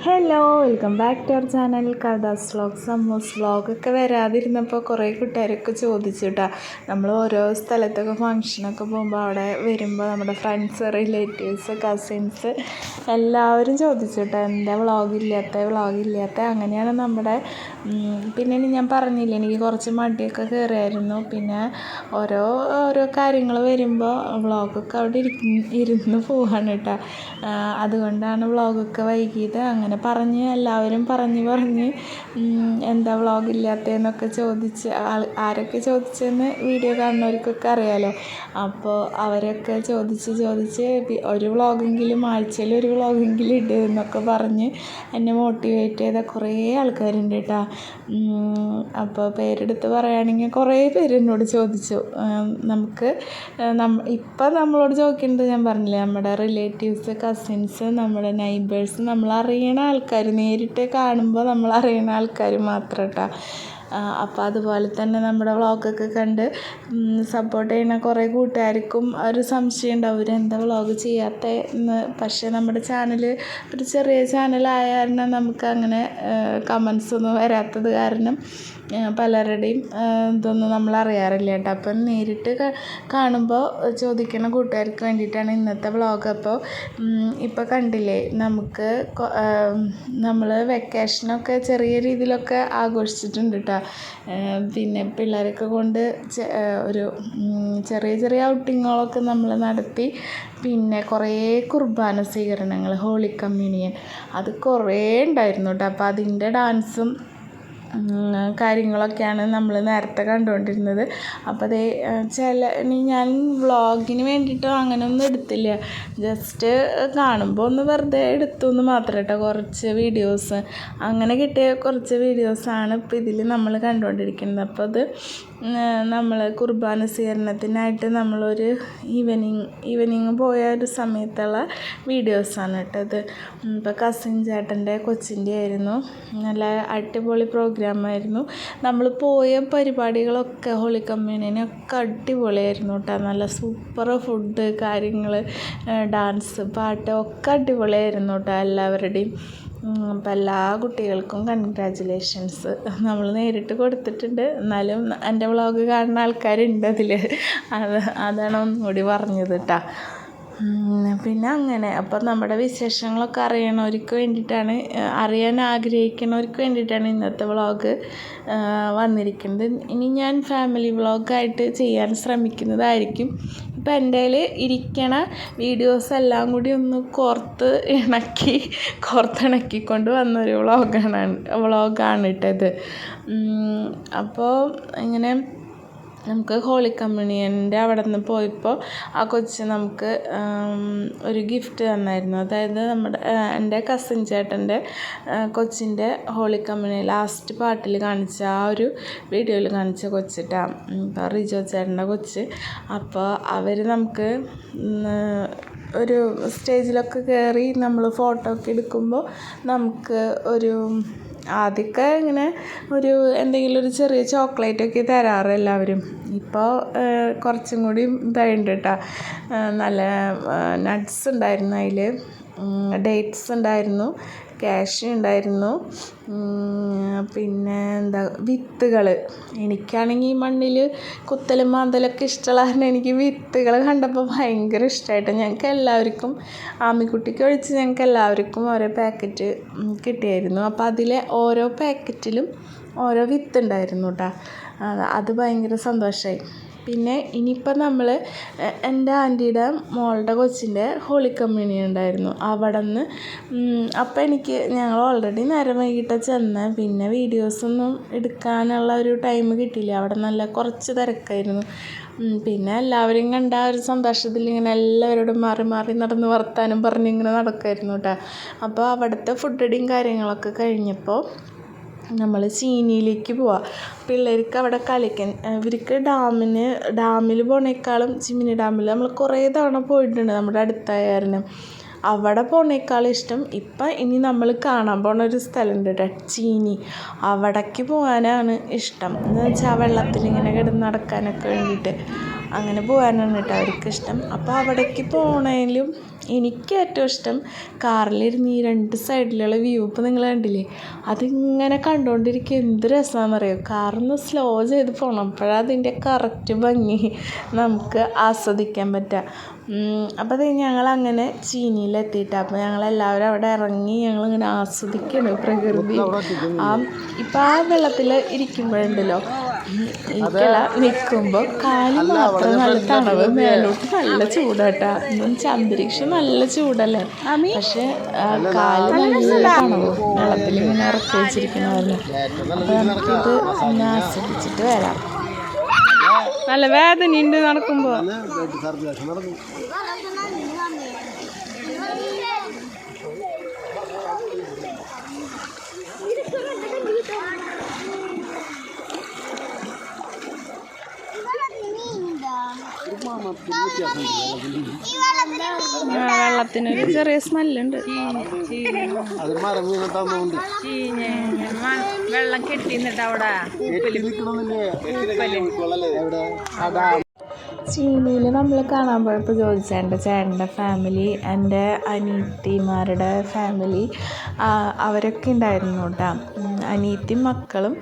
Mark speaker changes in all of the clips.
Speaker 1: Hello, welcome back to our channel Kathas vlogs. അമ്മൂസ് വ്ളോഗൊക്കെ വരാതിരുന്നപ്പോൾ കുറേ കൂട്ടുകാരൊക്കെ ചോദിച്ചു കേട്ടോ. നമ്മൾ ഓരോ സ്ഥലത്തൊക്കെ ഫങ്ഷനൊക്കെ പോകുമ്പോൾ അവിടെ വരുമ്പോൾ നമ്മുടെ ഫ്രണ്ട്സ്, റിലേറ്റീവ്സ്, കസിൻസ് എല്ലാവരും ചോദിച്ചു കേട്ടോ, എന്താ വ്ളോഗില്ലാത്ത. അങ്ങനെയാണ് നമ്മുടെ പിന്നെ ഞാൻ പറഞ്ഞില്ല, എനിക്ക് കുറച്ച് മടിയൊക്കെ കയറിയായിരുന്നു. പിന്നെ ഓരോ കാര്യങ്ങൾ വരുമ്പോൾ വ്ളോഗൊക്കെ അവിടെ ഇരുന്ന് പോവാണ് കേട്ടോ. അതുകൊണ്ടാണ് വ്ളോഗൊക്കെ വൈകിയത്. അങ്ങനെ എല്ലാവരും പറഞ്ഞ് എന്താ വ്ളോഗില്ലാത്തതെന്നൊക്കെ ചോദിച്ച് ആരൊക്കെ ചോദിച്ചെന്ന് വീഡിയോ കാണുന്നവർക്കൊക്കെ അറിയാമല്ലോ. അപ്പോൾ അവരൊക്കെ ചോദിച്ച് ഒരു ആഴ്ചയിൽ ഒരു വ്ളോഗെങ്കിലും ഇട് എന്നൊക്കെ പറഞ്ഞ് എന്നെ മോട്ടിവേറ്റ് ചെയ്ത കുറേ ആൾക്കാരുണ്ട് കേട്ടോ. അപ്പോൾ പേരെടുത്ത് പറയുകയാണെങ്കിൽ കുറേ പേര് എന്നോട് ചോദിച്ചു. ഇപ്പം നമ്മളോട് ചോദിക്കുന്നത് ഞാൻ പറഞ്ഞില്ലേ, നമ്മുടെ റിലേറ്റീവ്സ്, കസിൻസ്, നമ്മുടെ നൈബേഴ്സ്, നമ്മളറിയണ ആൾക്കാർ, നേരിട്ട് കാണുമ്പോൾ നമ്മളറിയണ ആൾക്കാർ മാത്രം കേട്ടോ. അപ്പോൾ അതുപോലെ തന്നെ നമ്മുടെ വ്ളോഗൊക്കെ കണ്ട് സപ്പോർട്ട് ചെയ്യുന്ന കുറേ കൂട്ടുകാർക്കും ഒരു സംശയം ഉണ്ടാവും, ഇവരെന്താ വ്ളോഗ് ചെയ്യാത്തതെന്ന്. പക്ഷേ നമ്മുടെ ചാനൽ ഒരു ചെറിയ ചാനലായ കാരണം നമുക്കങ്ങനെ കമൻസ് ഒന്നും വരാത്തത് കാരണം പലരുടെയും ഇതൊന്നും നമ്മളറിയാറില്ല കേട്ടോ. അപ്പം നേരിട്ട് കാണുമ്പോൾ ചോദിക്കുന്ന കൂട്ടുകാർക്ക് വേണ്ടിയിട്ടാണ് ഇന്നത്തെ വ്ളോഗ്. അപ്പോൾ ഇപ്പോൾ കണ്ടില്ലേ, നമ്മൾ വെക്കേഷനൊക്കെ ചെറിയ രീതിയിലൊക്കെ ആഘോഷിച്ചിട്ടുണ്ട് കേട്ടോ. പിന്നെ പിള്ളേരൊക്കെ കൊണ്ട് ഒരു ചെറിയ ഔട്ടിങ്ങുകളൊക്കെ നമ്മൾ നടത്തി. പിന്നെ കുറേ കുർബാന സ്വീകരണങ്ങൾ, ഹോളി കമ്മ്യൂണിയൻ, അത് കുറേ ഉണ്ടായിരുന്നു കേട്ടോ. അപ്പോൾ അതിൻ്റെ ഡാൻസും കാര്യങ്ങളൊക്കെയാണ് നമ്മൾ നേരത്തെ കണ്ടുകൊണ്ടിരുന്നത്. അപ്പോൾ ഞാൻ വ്ളോഗിന് വേണ്ടിയിട്ടോ അങ്ങനെയൊന്നും എടുത്തില്ല, ജസ്റ്റ് കാണുമ്പോൾ ഒന്ന് വെറുതെ എടുത്തു എന്ന് മാത്രം കേട്ടോ. കുറച്ച് വീഡിയോസ് അങ്ങനെ കിട്ടിയ കുറച്ച് വീഡിയോസാണ് ഇപ്പോൾ ഇതിൽ നമ്മൾ കണ്ടുകൊണ്ടിരിക്കുന്നത്. അപ്പോൾ അത് നമ്മൾ കുർബാന സ്വീകരണത്തിനായിട്ട് നമ്മളൊരു ഈവനിങ് പോയ ഒരു സമയത്തുള്ള വീഡിയോസാണ് കേട്ടോ ഇത്. ഇപ്പോൾ കസിൻ ചേട്ടൻ്റെ കൊച്ചിൻ്റെ ആയിരുന്നു. നല്ല അടിപൊളി പ്രോഗ്രാമായിരുന്നു. നമ്മൾ പോയ പരിപാടികളൊക്കെ, ഹോളി കമ്മ്യൂണിയനൊക്കെ അടിപൊളിയായിരുന്നു കേട്ടോ. നല്ല സൂപ്പർ ഫുഡ്, കാര്യങ്ങൾ, ഡാൻസ്, പാട്ട് ഒക്കെ അടിപൊളിയായിരുന്നു കേട്ടോ എല്ലാവരുടെയും. അപ്പം എല്ലാ കുട്ടികൾക്കും കൺഗ്രാജുലേഷൻസ് നമ്മൾ നേരിട്ട് കൊടുത്തിട്ടുണ്ട്. എന്നാലും എൻ്റെ വ്ളോഗ് കാണുന്ന ആൾക്കാരുണ്ട് അതിൽ, അതാണ് ഒന്നുകൂടി പറഞ്ഞത് കേട്ടോ. പിന്നെ അങ്ങനെ അപ്പം നമ്മുടെ വിശേഷങ്ങളൊക്കെ അറിയാൻ ആഗ്രഹിക്കുന്നവർക്ക് വേണ്ടിയിട്ടാണ് ഇന്നത്തെ വ്ളോഗ് വന്നിരിക്കുന്നത്. ഇനി ഞാൻ ഫാമിലി വ്ളോഗായിട്ട് ചെയ്യാൻ ശ്രമിക്കുന്നതായിരിക്കും. ഇപ്പം എൻ്റെ കയ്യിൽ ഇരിക്കണ വീഡിയോസ് എല്ലാം കൂടി ഒന്ന് കോർത്തിണക്കിക്കൊണ്ട് വന്നൊരു വ്ളോഗാണ് ഇട്ടത്. അപ്പോൾ ഇങ്ങനെ നമുക്ക് ഹോളി കമ്മ്യൂണിയൻ്റെ അവിടെ നിന്ന് പോയപ്പോൾ ആ കൊച്ച് നമുക്ക് ഒരു ഗിഫ്റ്റ് തന്നായിരുന്നു. അതായത് എൻ്റെ കസിൻ ചേട്ടൻ്റെ കൊച്ചിൻ്റെ ഹോളി കമ്മ്യൂണിയൻ ലാസ്റ്റ് പാട്ടിൽ കാണിച്ച ആ ഒരു വീഡിയോയിൽ കാണിച്ച കൊച്ചിട്ടാണ്, ഇപ്പോൾ റിജോ ചേട്ടൻ്റെ കൊച്ച്. അപ്പോൾ അവർ നമുക്ക് ഒരു സ്റ്റേജിലൊക്കെ കയറി നമ്മൾ ഫോട്ടോ ഒക്കെ എടുക്കുമ്പോൾ നമുക്ക് ആദ്യമൊക്കെ ഇങ്ങനെ എന്തെങ്കിലും ഒരു ചെറിയ ചോക്ലേറ്റൊക്കെ തരാറ് എല്ലാവരും. ഇപ്പോൾ കുറച്ചും കൂടി ഇതായിട്ടുണ്ട് കേട്ടോ. നല്ല നട്ട്സ് ഉണ്ടായിരുന്നു, അതിൽ ഡേറ്റ്സ് ഉണ്ടായിരുന്നു, കാഷ്യൂ ഉണ്ടായിരുന്നു, പിന്നെ വിത്തുകൾ. എനിക്കാണെങ്കിൽ മണ്ണിൽ കുത്തലും മാന്തലൊക്കെ ഇഷ്ടമുള്ള കാരണം എനിക്ക് വിത്തുകൾ കണ്ടപ്പോൾ ഭയങ്കര ഇഷ്ടമായിട്ട് ഞങ്ങൾക്ക് എല്ലാവർക്കും, ആമിക്കുട്ടിക്ക് ഒഴിച്ച് ഞങ്ങൾക്ക് എല്ലാവർക്കും ഓരോ പാക്കറ്റ് കിട്ടിയായിരുന്നു. അപ്പോൾ അതിലെ ഓരോ പാക്കറ്റിലും ഓരോ വിത്ത് ഉണ്ടായിരുന്നു കേട്ടോ. അത് ഭയങ്കര സന്തോഷമായി. പിന്നെ ഇനിയിപ്പോൾ നമ്മൾ എൻ്റെ ആൻറ്റിയുടെ മോളുടെ കൊച്ചിൻ്റെ ഹോളി കമ്മ്യൂണിയൻ ഉണ്ടായിരുന്നു അവിടെ നിന്ന്. അപ്പോൾ ഞങ്ങൾ ഓൾറെഡി നേരം വൈകിട്ടാണ് ചെന്നത്. പിന്നെ വീഡിയോസൊന്നും എടുക്കാനുള്ള ഒരു ടൈം കിട്ടിയില്ല, അവിടെ നല്ല കുറച്ച് തിരക്കായിരുന്നു. പിന്നെ എല്ലാവരെയും കണ്ട ഒരു സന്തോഷത്തിൽ ഇങ്ങനെ എല്ലാവരോടും മാറി നടന്ന് വർത്താനം പറഞ്ഞിങ്ങനെ നടക്കുമായിരുന്നു കേട്ടോ. അപ്പോൾ അവിടുത്തെ ഫുഡടിയും കാര്യങ്ങളൊക്കെ കഴിഞ്ഞപ്പോൾ നമ്മൾ ചീനിയിലേക്ക് പോവാം. പിള്ളേർക്ക് അവിടെ കളിക്കാൻ, ഇവർക്ക് ഡാമിൽ പോണേക്കാളും ചിമ്മിനി ഡാമിൽ നമ്മൾ കുറേ തവണ പോയിട്ടുണ്ട് നമ്മുടെ അടുത്തായിരുന്നു. അവിടെ പോണേക്കാളും ഇഷ്ടം ഇനി നമ്മൾ കാണാൻ പോണ ഒരു സ്ഥലമുണ്ട് കേട്ടോ, ചീനി. അവിടേക്ക് പോകാനാണ് ഇഷ്ടം. എന്ന് വെച്ചാൽ ആ വെള്ളത്തിൽ ഇങ്ങനെ കിടന്ന് നടക്കാനൊക്കെ വേണ്ടിയിട്ട്. അങ്ങനെ പോകാനാണ് കേട്ടോ അവർക്കിഷ്ടം. അപ്പോൾ അവിടേക്ക് പോണേലും എനിക്ക് ഏറ്റവും ഇഷ്ടം കാറിലിരുന്ന് ഈ 2 സൈഡിലുള്ള വ്യൂ ഇപ്പോൾ നിങ്ങൾ കണ്ടില്ലേ, അതിങ്ങനെ കണ്ടുകൊണ്ടിരിക്കുക എന്ത് രസമാണെന്നറിയോ. കാറൊന്ന് സ്ലോ ചെയ്ത് പോകണം, അപ്പോഴാണ് അതിൻ്റെ കറക്റ്റ് ഭംഗി നമുക്ക് ആസ്വദിക്കാൻ പറ്റുക. അപ്പോൾ അത് ഞങ്ങളങ്ങനെ ചീനിയിലെത്തിയിട്ടാണ്. അപ്പോൾ ഞങ്ങളെല്ലാവരും അവിടെ ഇറങ്ങി ഞങ്ങളിങ്ങനെ ആസ്വദിക്കണം പ്രകൃതി. ഇപ്പം ആ വെള്ളത്തിൽ ഇരിക്കുമ്പോഴുണ്ടല്ലോ, എനിക്കല്ല നിൽക്കുമ്പോൾ കാല് മാത്രം നല്ല തണവ്, മേലോട്ട് നല്ല ചൂടാട്ടാ. അന്തരീക്ഷം നല്ല ചൂടല്ലേ, പക്ഷെ കാല് നല്ല തണവ് വെള്ളത്തിൽ ഇങ്ങനെ ഇറക്കി വെച്ചിരിക്കണമായിരുന്നു. അപ്പോൾ നമുക്കിത് ഒന്ന് ആസ്വദിച്ചിട്ട് വരാം. നല്ല വേദനയുണ്ട് നടക്കുമ്പോൾ. വെള്ളത്തിനൊരു ചെറിയ സ്മെല്ലുണ്ട്. വെള്ളം കെട്ടിന്നിട്ട് അവിടെ ചീനിയിൽ നമ്മൾ കാണാൻ പോയപ്പോൾ ചേട്ടൻ്റെ ഫാമിലി, എൻ്റെ അനിയത്തിമാരുടെ ഫാമിലി, അവരൊക്കെ ഉണ്ടായിരുന്നു കേട്ടോ. അനിയത്തിയും മക്കളും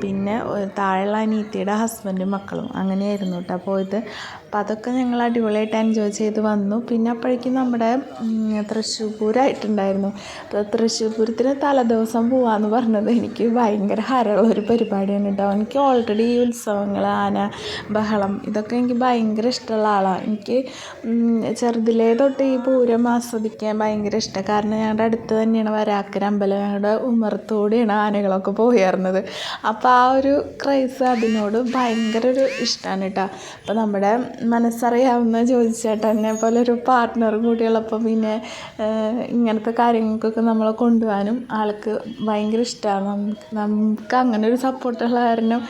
Speaker 1: പിന്നെ താഴെയുള്ള അനിയത്തിയുടെ ഹസ്ബൻഡും മക്കളും അങ്ങനെയായിരുന്നു കേട്ടോ പോയത്. അപ്പോൾ അതൊക്കെ ഞങ്ങൾ അടിപൊളിയായിട്ട് എൻജോയ് ചെയ്ത് വന്നു. പിന്നെ അപ്പോഴേക്കും നമ്മുടെ തൃശ്ശൂർ പൂരമായിട്ടുണ്ടായിരുന്നു. അപ്പോൾ തൃശ്ശൂർ പൂരത്തിന് തലേദിവസം പോകാമെന്ന് പറഞ്ഞത് എനിക്ക് ഭയങ്കര ഹരമുള്ളൊരു പരിപാടിയാണ് കേട്ടോ. എനിക്ക് ഓൾറെഡി ഈ ഉത്സവങ്ങൾ, ആന, ബഹളം ഇതൊക്കെ എനിക്ക് ഭയങ്കര ഇഷ്ടമുള്ള ആളാണ്. എനിക്ക് ചെറുതിലേ തൊട്ട് ഈ പൂരം ആസ്വദിക്കാൻ ഭയങ്കര ഇഷ്ടമാണ്. കാരണം ഞങ്ങളുടെ അടുത്ത് തന്നെയാണ് വരാക്കര അമ്പലം, ഞങ്ങളുടെ ഉമ്മറത്തോടെയാണ് ആനകളൊക്കെ പോയിരുന്നത്. അപ്പോൾ ആ ഒരു ക്രൈസ് അതിനോട് ഭയങ്കര ഒരു ഇഷ്ടമാണ് കേട്ടോ. അപ്പോൾ നമ്മുടെ മനസ്സറിയാവുന്ന ജോജിച്ചേട്ടനെ പോലെ ഒരു പാർട്ട്ണറും കൂടിയുള്ളപ്പോൾ പിന്നെ ഇങ്ങനത്തെ കാര്യങ്ങൾക്കൊക്കെ നമ്മളെ കൊണ്ടുപോകാനും ആൾക്ക് ഭയങ്കര ഇഷ്ടമാണ്. നമുക്ക് അങ്ങനെ ഒരു സപ്പോർട്ടുള്ള കാരണം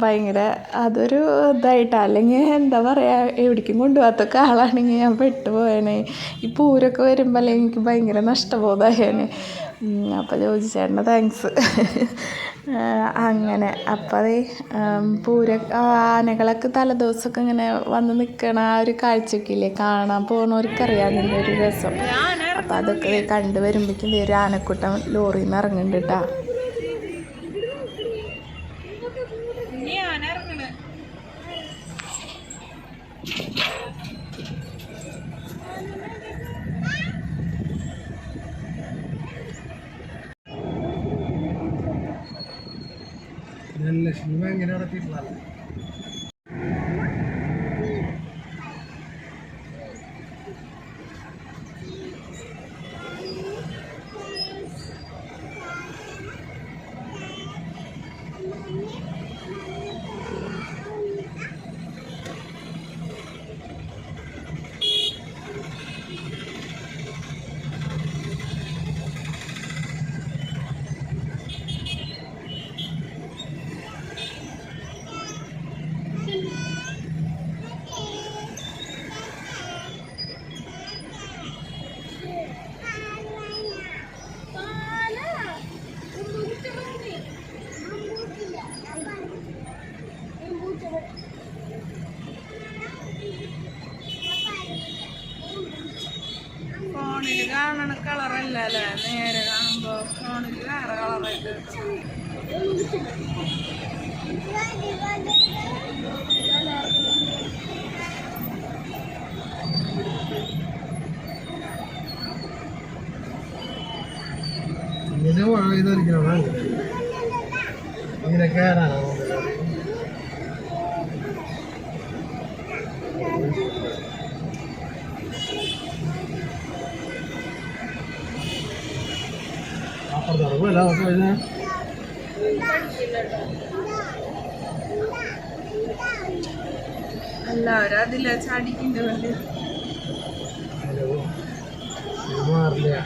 Speaker 1: ഭയങ്കര അതൊരു ഇതായിട്ടാണ്. അല്ലെങ്കിൽ എന്താ പറയുക, എവിടേക്കും കൊണ്ടുപോകാത്തൊക്കെ ആളാണെങ്കിൽ ഞാൻ പെട്ടുപോയേനെ. ഈ പൂരൊക്കെ വരുമ്പോൾ അല്ലെങ്കിൽ എനിക്ക് ഭയങ്കര നഷ്ടബോധമായേനെ. അപ്പോൾ ജോജിച്ചേട്ടന് താങ്ക്സ്. അങ്ങനെ അപ്പം അത് ആനകളൊക്കെ തലേദിവസമൊക്കെ ഇങ്ങനെ വന്ന് നിൽക്കണ ആ ഒരു കാഴ്ചയൊക്കെ ഇല്ലേ, കാണാൻ പോകുന്നവർക്കറിയാം അതിൻ്റെ ഒരു രസം. അപ്പം അതൊക്കെ കണ്ടു വരുമ്പോഴേക്കും ഒരു ആനക്കൂട്ടം ലോറിയിൽ നിന്ന് ഇറങ്ങുന്നുണ്ട് കേട്ടോ.
Speaker 2: ലക്ഷ്മി എങ്ങനെ നടത്തിയിട്ടുള്ള
Speaker 1: ഫോണിൽ കാണണ കളറല്ല അല്ലേ, നേരെ കാണുമ്പോൾ ഫോണിൽ വേറെ കളറായിട്ട്.
Speaker 2: ഇങ്ങനെ മഴ പെയ്തിരിക്കണോ ഇങ്ങനെ കയറാനോ? അപ്പുറത്തറവല്ല
Speaker 1: എല്ലാവരും അതില്ല ചാടിക്കുന്നുണ്ട്.
Speaker 2: മാറില്ല.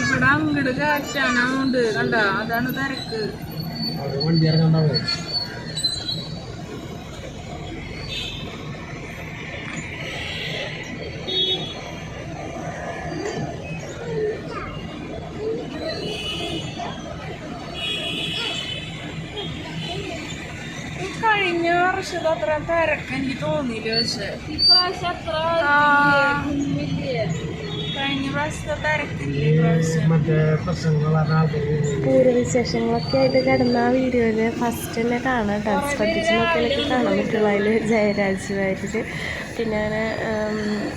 Speaker 1: ഇവിടെ അങ്ങോട്ട് കയറ്റാനുണ്ട് കണ്ട, അതാണ് തിരക്ക്.
Speaker 2: വണ്ടി ഇറങ്ങണ്ടാവേ.
Speaker 1: പ്രാവശ്യം അത്ര തിരക്ക് എനിക്ക് തോന്നിയില്ല. പക്ഷെ കഴിഞ്ഞ പ്രാവശ്യത്തെ തിരക്കില്ലേ പ്രാവശ്യം.
Speaker 2: മറ്റേ പ്രശ്നങ്ങൾ പറഞ്ഞ ആൾക്കാർ
Speaker 1: പൂരവിശേഷങ്ങളൊക്കെ ആയിട്ട് കിടന്ന ആ വീഡിയോയിൽ ഫസ്റ്റ് തന്നെ കാണാം കേട്ടോ. ശ്രദ്ധിച്ച് നോക്കിയാലൊക്കെ കാണാൻ പറ്റുള്ളൂ. അതിൽ ജയരാജ് വാര്യർ, പിന്നെ അങ്ങനെ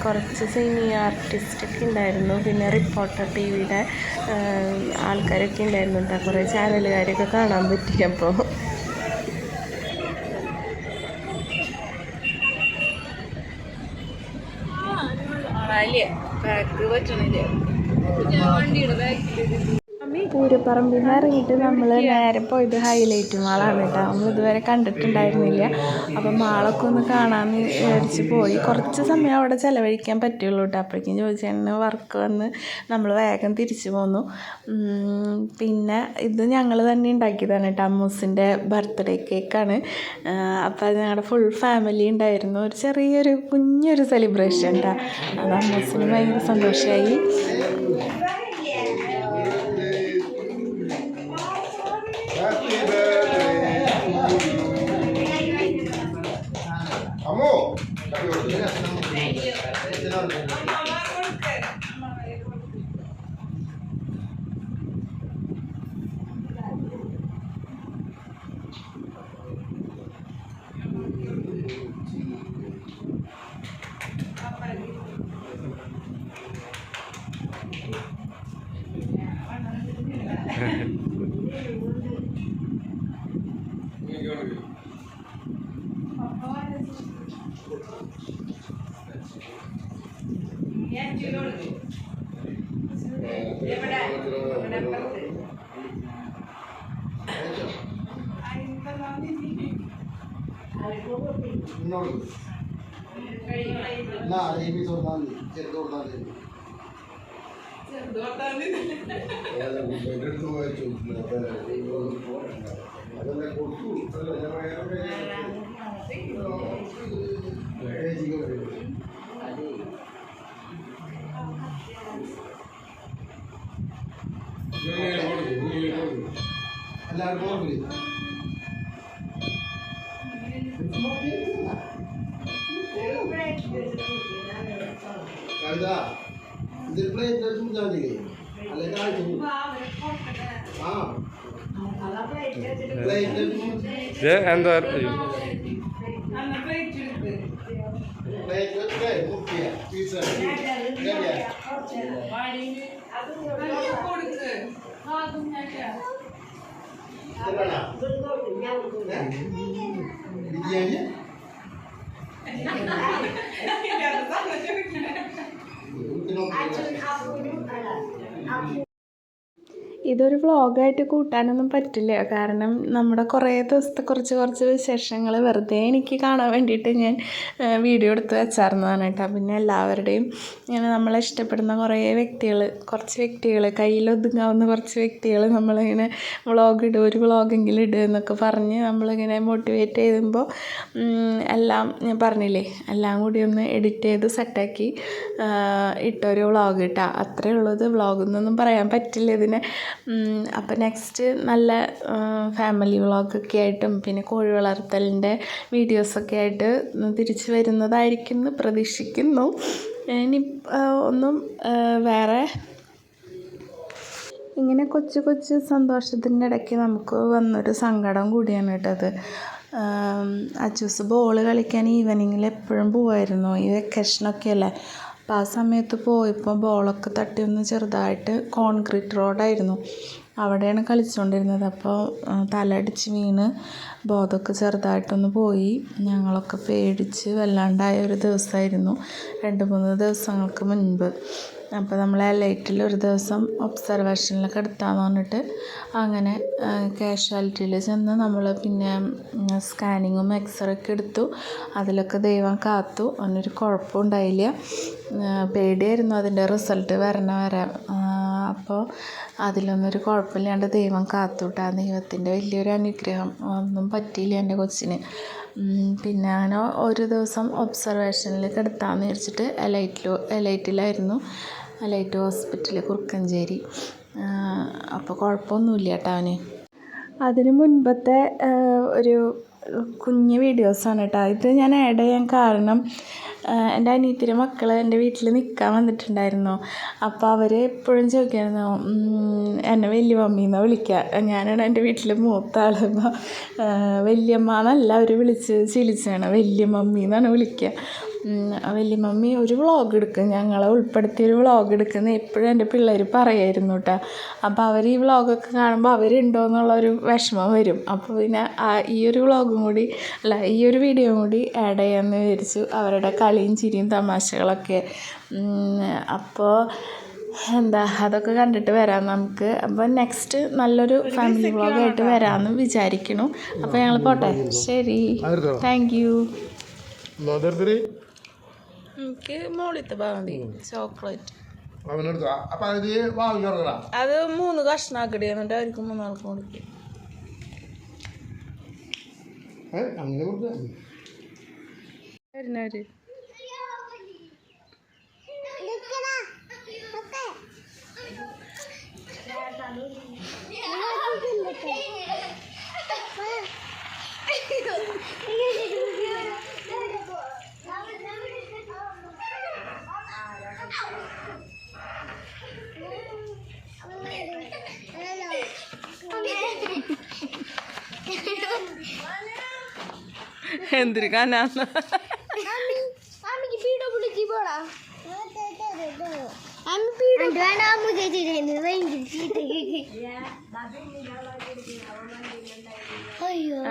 Speaker 1: കുറച്ച് സിനി ആർട്ടിസ്റ്റൊക്കെ ഉണ്ടായിരുന്നു. പിന്നെ റിപ്പോർട്ടർ ടി വിയുടെ ആൾക്കാരൊക്കെ ഉണ്ടായിരുന്നു കേട്ടോ. കുറേ ചാനലുകാരൊക്കെ കാണാൻ പറ്റി. അപ്പോൾ ബാക്ക് പറ്റണില്ല. പൂരപ്പറമ്പിൽ നിന്ന് ഇറങ്ങിയിട്ട് നമ്മൾ നേരെ പോയത് ഹൈലൈറ്റ് മാളാണ് കേട്ടോ. നമ്മൾ ഇതുവരെ കണ്ടിട്ടുണ്ടായിരുന്നില്ല. അപ്പം മാളൊക്കെ ഒന്ന് കാണാമെന്ന് വിചാരിച്ച് പോയി. കുറച്ച് സമയം അവിടെ ചിലവഴിക്കാൻ പറ്റുള്ളൂ കേട്ടോ. അപ്പോഴേക്കും ചോദിച്ചേട്ടന് വർക്ക് വന്ന് നമ്മൾ വേഗം തിരിച്ചു പോന്നു. പിന്നെ ഇത് ഞങ്ങൾ തന്നെ ഉണ്ടാക്കിയതാണ് കേട്ടോ. അമ്മൂസിൻ്റെ ബർത്ത്ഡേ കേക്കാണ്. അപ്പോൾ അത് ഞങ്ങളുടെ ഫുൾ ഫാമിലി ഉണ്ടായിരുന്നു. ഒരു ചെറിയൊരു കുഞ്ഞൊരു സെലിബ്രേഷൻ കേട്ടോ. അത് അമ്മൂസിന് ഭയങ്കര സന്തോഷമായി.
Speaker 3: എന്താ
Speaker 1: ഇതൊരു വ്ളോഗായിട്ട് കൂട്ടാനൊന്നും പറ്റില്ല. കാരണം നമ്മുടെ കുറേ ദിവസത്തെ കുറച്ച് വിശേഷങ്ങൾ വെറുതെ എനിക്ക് കാണാൻ വേണ്ടിയിട്ട് ഞാൻ വീഡിയോ എടുത്ത് വെച്ചായിരുന്നതാണ് കേട്ടോ. പിന്നെ എല്ലാവരുടെയും ഇങ്ങനെ നമ്മളെ ഇഷ്ടപ്പെടുന്ന കുറച്ച് വ്യക്തികൾ കയ്യിലൊതുങ്ങാവുന്ന കുറച്ച് വ്യക്തികൾ നമ്മളിങ്ങനെ ഒരു വ്ളോഗെങ്കിലും ഇടുക എന്നൊക്കെ പറഞ്ഞ് നമ്മളിങ്ങനെ മോട്ടിവേറ്റ് ചെയ്യുമ്പോൾ എല്ലാം ഞാൻ പറഞ്ഞില്ലേ, എല്ലാം കൂടി ഒന്ന് എഡിറ്റ് ചെയ്ത് സെറ്റാക്കി ഇട്ടൊരു വ്ളോഗ് കിട്ടുക. അത്രയേ ഉള്ളത്. വ്ളോഗെന്നൊന്നും പറയാൻ പറ്റില്ല ഇതിനെ. അപ്പോൾ നെക്സ്റ്റ് നല്ല ഫാമിലി വ്ളോഗൊക്കെ ആയിട്ടും പിന്നെ കോഴി വളർത്തലിൻ്റെ വീഡിയോസൊക്കെ ആയിട്ട് തിരിച്ചു വരുന്നതായിരിക്കും എന്ന് പ്രതീക്ഷിക്കുന്നു. ഇനി ഒന്നും വേറെ ഇങ്ങനെ കൊച്ചു സന്തോഷത്തിൻ്റെ ഇടയ്ക്ക് നമുക്ക് വന്നൊരു സങ്കടം കൂടിയാണ് കേട്ടത്. അച്ചൂസ് ബോൾ കളിക്കാൻ ഈവനിങ്ങിൽ എപ്പോഴും പോവായിരുന്നു. ഈ വെക്കേഷനൊക്കെ അല്ലേ. അപ്പോൾ ആ സമയത്ത് പോയപ്പോൾ ബോളൊക്കെ തട്ടി ഒന്ന് ചെറുതായിട്ട് കോൺക്രീറ്റ് റോഡായിരുന്നു, അവിടെയാണ് കളിച്ചുകൊണ്ടിരുന്നത്. അപ്പോൾ തലയടിച്ച് വീണ് ബോധമൊക്കെ ചെറുതായിട്ടൊന്ന് പോയി. ഞങ്ങളൊക്കെ പേടിച്ച് വല്ലാണ്ടായ ഒരു ദിവസമായിരുന്നു 2-3 ദിവസങ്ങൾക്ക് മുൻപ്. അപ്പോൾ നമ്മൾ ലൈറ്റിൽ ഒരു ദിവസം ഒബ്സർവേഷനിലൊക്കെ എടുത്താന്ന് പറഞ്ഞിട്ട് അങ്ങനെ കാഷ്വാലിറ്റിയിൽ ചെന്ന് നമ്മൾ പിന്നെ സ്കാനിങ്ങും എക്സ്റേ ഒക്കെ എടുത്തു. അതിലൊക്കെ ദൈവം കാത്തു. അതിനൊരു കുഴപ്പം ഉണ്ടായില്ല. പേടിയായിരുന്നു അതിൻ്റെ റിസൾട്ട് വരെ. അപ്പോൾ അതിലൊന്നൊരു കുഴപ്പമില്ലാണ്ട് ദൈവം കാത്തുട്ടാ. ദൈവത്തിൻ്റെ വലിയൊരു അനുഗ്രഹം. ഒന്നും പറ്റിയില്ല എൻ്റെ കൊച്ചിന്. പിന്നെ അങ്ങനെ ഒരു ദിവസം ഒബ്സർവേഷനിൽ കിടത്താമെന്ന് വിചാരിച്ചിട്ട് എലൈറ്റിലായിരുന്നു, എലൈറ്റ് ഹോസ്പിറ്റൽ കുറുക്കഞ്ചേരി. അപ്പോൾ കുഴപ്പമൊന്നുമില്ല കേട്ടോ അവന്. അതിന് മുൻപത്തെ ഒരു കുഞ്ഞ് വീഡിയോസാണ് കേട്ടോ. ഇത് ഞാൻ ആഡ് ചെയ്യാൻ കാരണം എൻ്റെ അനിയത്തിയുടെ മക്കൾ എൻ്റെ വീട്ടിൽ നിൽക്കാൻ വന്നിട്ടുണ്ടായിരുന്നു. അപ്പോൾ അവർ എപ്പോഴും ചോദിക്കായിരുന്നു എന്നെ വലിയ മമ്മീന്നാണ് വിളിക്കുക. ഞാനാണ് എൻ്റെ വീട്ടിൽ മൂത്ത ആൾ. അപ്പോൾ വല്യമ്മ എന്നല്ല അവർ വിളിച്ച് ശീലിച്ചാണ്, വലിയ മമ്മീന്നാണ് വിളിക്കുക. വലിയ മമ്മി ഒരു വ്ളോഗ് എടുക്കും, ഞങ്ങളെ ഉൾപ്പെടുത്തിയൊരു വ്ളോഗ് എടുക്കുന്ന എപ്പോഴും എൻ്റെ പിള്ളേർ പറയായിരുന്നു കേട്ടോ. അപ്പോൾ അവർ ഈ വ്ളോഗൊക്കെ കാണുമ്പോൾ അവരുണ്ടോ എന്നുള്ളൊരു വിഷമം വരും. അപ്പോൾ പിന്നെ ഈ ഒരു വ്ളോഗും കൂടി ഈ ഒരു വീഡിയോയും കൂടി ആഡ് ചെയ്യാമെന്ന് വിചാരിച്ചു, അവരുടെ കളിയും ചിരിയും തമാശകളൊക്കെ. അപ്പോൾ അതൊക്കെ കണ്ടിട്ട് വരാം നമുക്ക്. അപ്പോൾ നെക്സ്റ്റ് നല്ലൊരു ഫാമിലി വ്ളോഗായിട്ട് വരാമെന്ന് വിചാരിക്കുന്നു. അപ്പോൾ ഞങ്ങൾ പോട്ടെ, ശരി, താങ്ക് യു. എനിക്ക് മോളിത്തെ മതി ചോക്ലേറ്റ്. അത് 3 കഷ്ണാക്കടി എന്നിട്ട് അവർക്ക് 3 ആൾക്കും കൊടുക്കും. വരുന്നവര് എന്തിരി കാണാന്ന്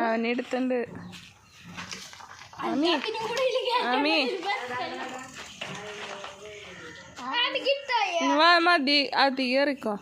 Speaker 1: അവനെടുത്തുണ്ട്. മതി അത് കയറിക്കോ.